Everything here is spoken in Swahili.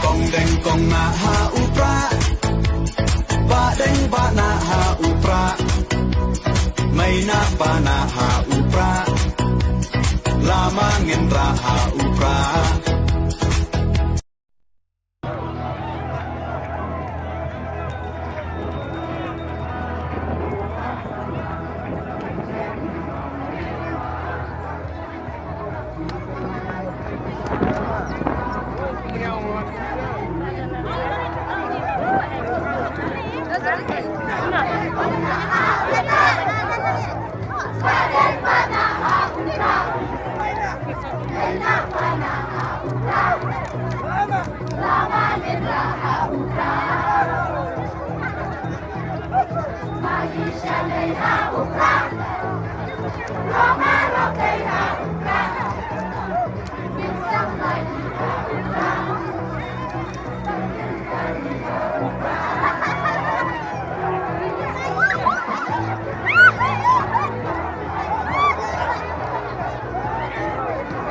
Kong deng kong na ha upra, ba deng ba na ha upra, may na pa na ha upra, lamangin ra ha upra. Lama